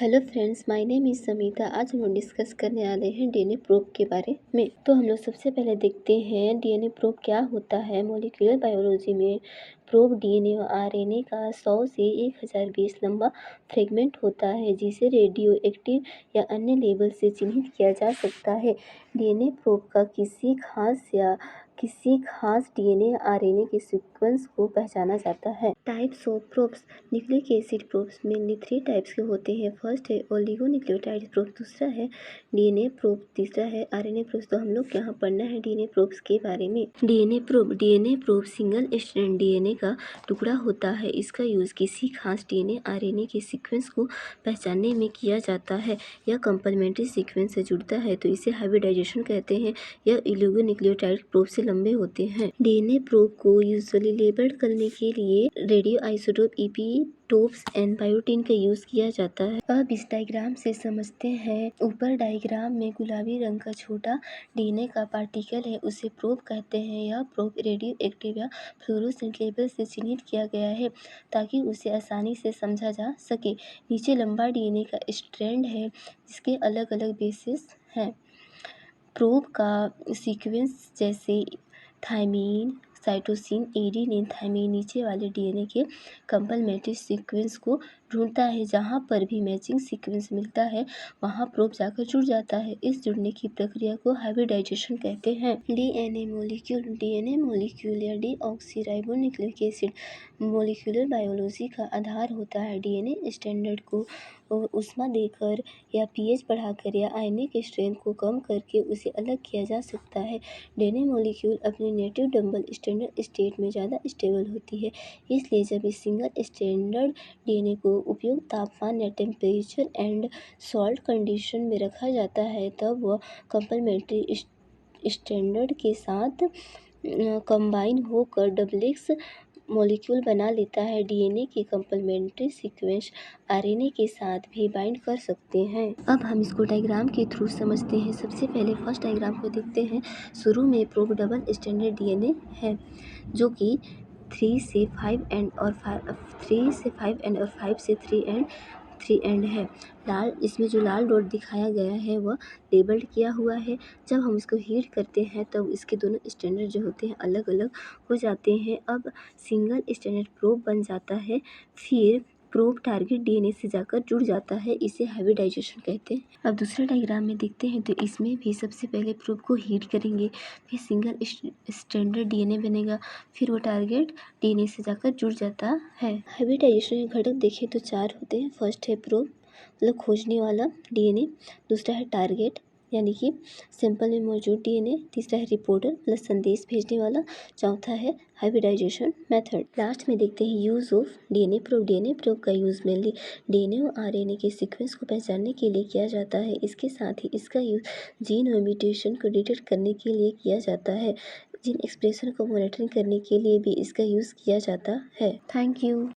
Hello friends, my name is Samita. आज हम लोग डिस्कस करने वाले हैं डीएनए प्रोब के बारे में। तो हम लोग सबसे पहले देखते हैं डीएनए प्रोब क्या होता है। मॉलिक्यूलर बायोलॉजी में प्रोब डीएनए और आरएनए का 100 से 1020 लंबा फ्रेगमेंट होता है, जिसे रेडियो एक्टिव या अन्य लेबल से चिन्हित किया जा सकता है। डीएनए प्रोब का किसी खास डीएनए आरएनए के सीक्वेंस को पहचाना जाता है। Types of probes. Nucleic acid probes mainly 3 types के होते हैं। फर्स्ट है ओलिगोन्यूक्लियोटाइड प्रोब, दूसरा है डीएनए प्रोब, तीसरा है आरएनए प्रोब। तो हम लोग यहाँ पढ़ना है डीएनए प्रोब्स के बारे में। DNA probe single strand DNA का टुकड़ा होता है। इसका यूज़ किसी खास डीएनए आरएनए के सीक्वेंस को पहचानने में किया जाता है। यह कंप्लीमेंट्री सीक्वेंस से जुड़ता है तो इसे हाइब्रिडाइजेशन कहते हैं। यह ओलिगोन्यूक्लियोटाइड प्रोब से लंबे होते हैं। डीएनए प्रोब को यूजुअली लेबल करने के लिए रेडियो आइसोटोप इपीटोप्स एंड बायोटिन का यूज किया जाता है। अब इस डायग्राम से समझते हैं। ऊपर डायग्राम में गुलाबी रंग का छोटा डीएनए का पार्टिकल है, उसे प्रोब कहते हैं। यह प्रोब रेडियो एक्टिव या फ्लोरोसेंट लेबल से चिन्हित किया गया है ताकि उसे आसानी से समझा जा सके। नीचे लंबा डीएनए का स्ट्रैंड है जिसके अलग अलग बेसिस हैं। प्रोब का सीक्वेंस जैसे थायमीन, साइटोसिन, एडेनिन, थायमीन नीचे वाले डीएनए के कंप्लीमेंट्री सीक्वेंस को ढूंढता है। जहाँ पर भी मैचिंग सीक्वेंस मिलता है वहाँ प्रोब जाकर जुड़ जाता है। इस जुड़ने की प्रक्रिया को हाइब्रिडाइजेशन कहते हैं। डीएनए मॉलिक्यूल या डीऑक्सीराइबोन्यूक्लिक एसिड मॉलिक्यूलर बायोलॉजी का आधार होता है। डीएनए स्टैंडर्ड को ऊष्मा देकर या पीएच बढ़ाकर या आयनिक स्ट्रेंथ को कम करके उसे अलग किया जा सकता है। डीएनए मॉलिक्यूल अपने नेटिव डबल स्टैंडर्ड स्टेट में ज़्यादा स्टेबल होती है, इसलिए जब इस सिंगल स्टैंडर्ड डीएनए को उपयुक्त तापमान या टेम्परेचर एंड सॉल्ट कंडीशन में रखा जाता है तब वह कंप्लीमेंट्री स्टैंडर्ड के साथ कंबाइन होकर डबलेक्स मॉलिक्यूल बना लेता है। डीएनए के कंप्लीमेंट्री सीक्वेंस आरएनए के साथ भी बाइंड कर सकते हैं। अब हम इसको डायग्राम के थ्रू समझते हैं। सबसे पहले फर्स्ट डायग्राम को देखते हैं। शुरू में प्रोब डबल स्टैंडर्ड डीएनए है जो कि 3 से 5 एंड और 5 से 3 एंड है। इसमें जो लाल डॉट दिखाया गया है वह लेबल्ड किया हुआ है। जब हम इसको हीट करते हैं तब इसके दोनों स्टैंडर्ड जो होते हैं अलग अलग हो जाते हैं। अब सिंगल स्टैंडर्ड प्रोब बन जाता है। फिर प्रोब टारगेट डीएनए से जाकर जुड़ जाता है, इसे हाइब्रिडाइजेशन कहते हैं। अब दूसरा डायग्राम में देखते हैं तो इसमें भी सबसे पहले प्रोब को हीट करेंगे, फिर सिंगल स्टैंडर्ड डीएनए बनेगा, फिर वो टारगेट डीएनए से जाकर जुड़ जाता है। हाइब्रिडाइजेशन के घटक देखें तो 4 होते हैं। फर्स्ट है प्रोब मतलब खोजने वाला डीएनए, दूसरा है टारगेट यानी कि सैंपल में मौजूद डीएनए, तीसरा है रिपोर्टर मतलब संदेश भेजने वाला, चौथा है हाइब्रिडाइजेशन मेथड। लास्ट में देखते हैं use of DNA probe. DNA probe का यूज़ मेनली डीएनए और आरएनए के सीक्वेंस को पहचानने के लिए किया जाता है। इसके साथ ही इसका यूज़ जीन और म्यूटेशन को डिटेक्ट करने के लिए किया जाता है। जीन एक्सप्रेशन को मॉनिटरिंग करने के लिए भी इसका यूज़ किया जाता है। Thank you.